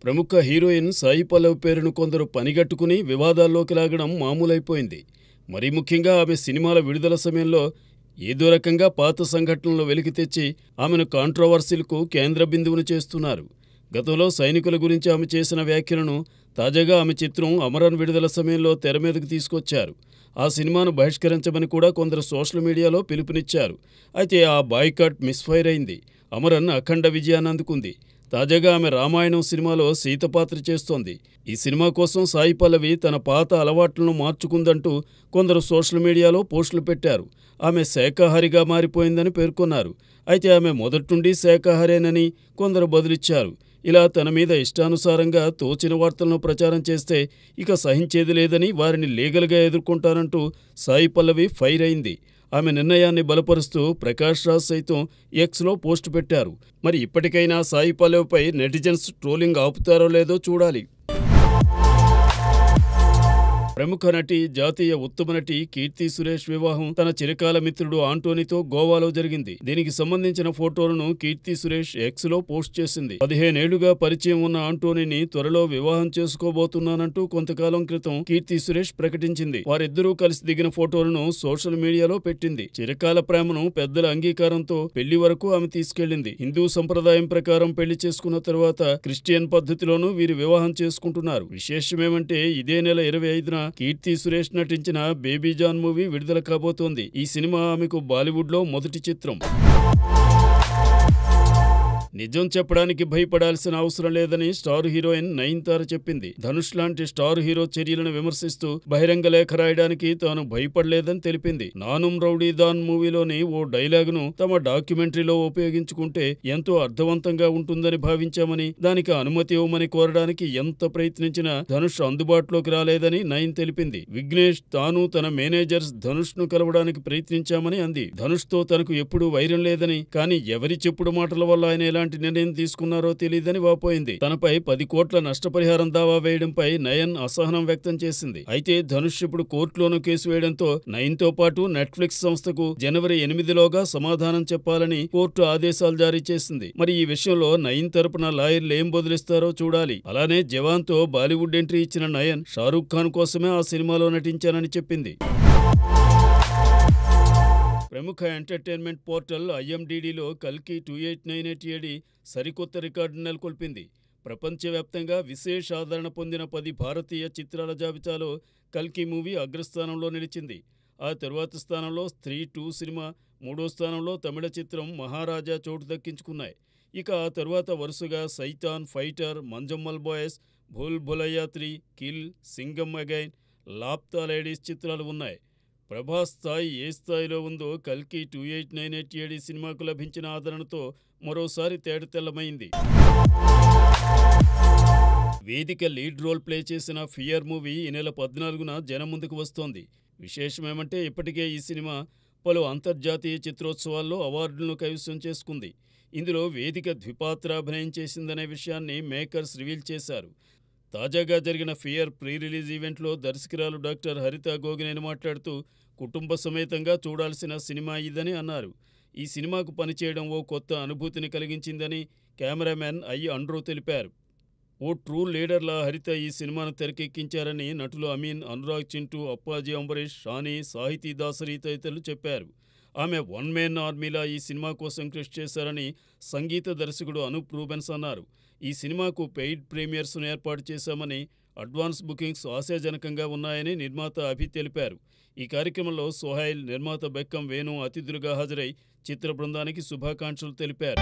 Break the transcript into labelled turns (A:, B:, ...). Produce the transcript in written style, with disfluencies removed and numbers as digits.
A: ప్రముఖ హీరోయిన్ సాయి పల్లవి పేరును కొందరు పనిగట్టుకుని వివాదాల్లోకి లాగడం మామూలైపోయింది. మరీ ముఖ్యంగా ఆమె సినిమాల విడుదల సమయంలో ఏదో రకంగా పాత సంఘటనలు వెలికి తెచ్చి ఆమెను కాంట్రవర్సీలకు కేంద్ర బిందువును చేస్తున్నారు. గతంలో సైనికుల గురించి ఆమె చేసిన వ్యాఖ్యలను తాజాగా ఆమె చిత్రం అమరన్ విడుదల సమయంలో తెర మీదకు తీసుకొచ్చారు. ఆ సినిమాను బహిష్కరించమని కూడా కొందరు సోషల్ మీడియాలో పిలుపునిచ్చారు. అయితే ఆ బాయ్కాట్ మిస్ఫైర్ అయింది. అమరన్ అఖండ విజయాన్ని అందుకుంది. తాజాగా ఆమె రామాయణం సినిమాలో సీత పాత్ర చేస్తోంది. ఈ సినిమా కోసం సాయి పల్లవి తన పాత అలవాట్లను మార్చుకుందంటూ కొందరు సోషల్ మీడియాలో పోస్టులు పెట్టారు. ఆమె శాఖాహారిగా మారిపోయిందని పేర్కొన్నారు. అయితే ఆమె మొదటి నుండి శాఖాహారేనని కొందరు బదులిచ్చారు. ఇలా తన మీద ఇష్టానుసారంగా తోచిన వార్తలను ప్రచారం చేస్తే ఇక సహించేది లేదని వారిని లీగల్గా ఎదుర్కొంటానంటూ సాయి పల్లవి ఫైర్ అయింది. ఆమె నిర్ణయాన్ని బలపరుస్తూ ప్రకాష్ రాజ్ సైతం ఎక్స్లో పోస్టు పెట్టారు. మరి ఇప్పటికైనా సాయి పల్లవిపై నెటిజన్స్ ట్రోలింగ్ ఆపుతారో లేదో చూడాలి. ప్రముఖ నటి, జాతీయ ఉత్తమ నటి కీర్తి సురేష్ వివాహం తన చిరకాల మిత్రుడు ఆంటోనీతో గోవాలో జరిగింది. దీనికి సంబంధించిన ఫోటోలను కీర్తి సురేష్ ఎక్స్లో పోస్ట్ చేసింది. 15 ఏళ్లుగా పరిచయం ఉన్న ఆంటోనీని త్వరలో వివాహం చేసుకోబోతున్నానంటూ కొంతకాలం క్రితం కీర్తి సురేష్ ప్రకటించింది. వారిద్దరూ కలిసి దిగిన ఫోటోలను సోషల్ మీడియాలో పెట్టింది. చిరకాల ప్రేమను పెద్దల అంగీకారంతో పెళ్లి వరకు ఆమె తీసుకెళ్లింది. హిందూ సంప్రదాయం ప్రకారం పెళ్లి చేసుకున్న తరువాత క్రిస్టియన్ పద్ధతిలోనూ వీరు వివాహం చేసుకుంటున్నారు. విశేషమేమంటే ఇదే నెల 25న కీర్తి సురేష్ నటించిన బేబీ జాన్ మూవీ విడుదల కాబోతోంది. ఈ సినిమా ఆమెకు బాలీవుడ్లో మొదటి చిత్రం. నిజం చెప్పడానికి భయపడాల్సిన అవసరం లేదని స్టార్ హీరోయిన్ నయనతార చెప్పింది. ధనుష్ లాంటి స్టార్ హీరో చర్యలను విమర్శిస్తూ బహిరంగ లేఖ రాయడానికి తాను భయపడలేదని తెలిపింది. నానుం రౌడీ దాన్ మూవీలోని ఓ డైలాగును తమ డాక్యుమెంటరీలో ఉపయోగించుకుంటే ఎంతో అర్థవంతంగా ఉంటుందని భావించామని, దానికి అనుమతి ఇవ్వమని కోరడానికి ఎంత ప్రయత్నించినా ధనుష్ అందుబాటులోకి రాలేదని నయన్ తెలిపింది. విఘ్నేష్ తాను తన మేనేజర్స్ ధనుష్ ను కలవడానికి ప్రయత్నించామని అంది. ధనుష్ తో తనకు ఎప్పుడూ వైరం లేదని, కానీ ఎవరి చెప్పుడు మాటల వల్ల ఆయన ఎలాంటి నిర్ణయం తీసుకున్నారో తెలియదని వాపోయింది. తనపై 10 కోట్ల నష్టపరిహారం దావా వేయడంపై నయన్ అసహనం వ్యక్తం చేసింది. అయితే ధనుష్ ఇప్పుడు కోర్టులోనూ కేసు వేయడంతో నయన్ తో పాటు నెట్ఫ్లిక్స్ సంస్థకు జనవరి 8లోగా సమాధానం చెప్పాలని కోర్టు ఆదేశాలు జారీ చేసింది. మరి ఈ విషయంలో నయన్ తరపున లాయర్లు ఏం బదులిస్తారో చూడాలి. అలానే జవాన్ తో బాలీవుడ్ ఎంట్రీ ఇచ్చిన నయన్ షారూఖ్ ఖాన్ కోసమే ఆ సినిమాలో నటించానని చెప్పింది. ప్రముఖ ఎంటర్టైన్మెంట్ పోర్టల్ IMDbలో కల్కి 2898 AD సరికొత్త రికార్డు నెలకొల్పింది. ప్రపంచవ్యాప్తంగా విశేష ఆదరణ పొందిన 10 భారతీయ చిత్రాల జాబితాలో కల్కి మూవీ అగ్రస్థానంలో నిలిచింది. ఆ తరువాత స్థానంలో స్త్రీ 2 సినిమా, 3వ స్థానంలో తమిళ చిత్రం మహారాజా చోటు దక్కించుకున్నాయి. ఇక ఆ తరువాత వరుసగా సైతాన్, fighter, మంజమ్మల్ boys, Bhool భులయ్యా 3, kill, Singam again, లాప్తా ladies చిత్రాలు ఉన్నాయి. ప్రభాస్ స్థాయి ఏ స్థాయిలో ఉందో కల్కి 2898 AD సినిమాకు లభించిన ఆదరణతో మరోసారి తేటతెల్లమైంది. వేదిక లీడ్ రోల్ ప్లే చేసిన ఫియర్ మూవీ ఈ నెల 14న జనం ముందుకు వస్తోంది. విశేషమేమంటే ఇప్పటికే ఈ సినిమా పలు అంతర్జాతీయ చిత్రోత్సవాల్లో అవార్డులను కైవసం చేసుకుంది. ఇందులో వేదిక ద్విపాత్రాభినయం చేసిందనే విషయాన్ని మేకర్స్ రివీల్ చేశారు. తాజాగా జరిగిన ఫియర్ ప్రీ రిలీజ్ ఈవెంట్లో దర్శకురాలు డాక్టర్ హరిత గోగినేని మాట్లాడుతూ కుటుంబ సమేతంగా చూడాల్సిన సినిమా ఇదని అన్నారు. ఈ సినిమాకు పనిచేయడం ఓ కొత్త అనుభూతిని కలిగించిందని కెమెరామెన్ అండ్రూ తెలిపారు. ఓ ట్రూ లీడర్లా హరిత ఈ సినిమాను తెరకెక్కించారని నటులు అమీన్, అనురాగ్ చింటూ, అప్పాజీ అంబరీష్, షానీ, సాహితీ దాసరి తదితరులు చెప్పారు. ఆమె వన్ మ్యాన్ ఆర్మీలా ఈ సినిమా కోసం కృషి చేశారని సంగీత దర్శకుడు అనూప్ రూబెన్స్ అన్నారు. ఈ సినిమాకు పెయిడ్ ప్రీమియర్స్ను ఏర్పాటు చేశామని, అడ్వాన్స్ బుకింగ్స్ ఆశాజనకంగా ఉన్నాయని నిర్మాత అభి తెలిపారు. ఈ కార్యక్రమంలో సోహైల్, నిర్మాత బెక్కం వేణు అతిథులుగా హాజరై చిత్ర బృందానికి శుభాకాంక్షలు తెలిపారు.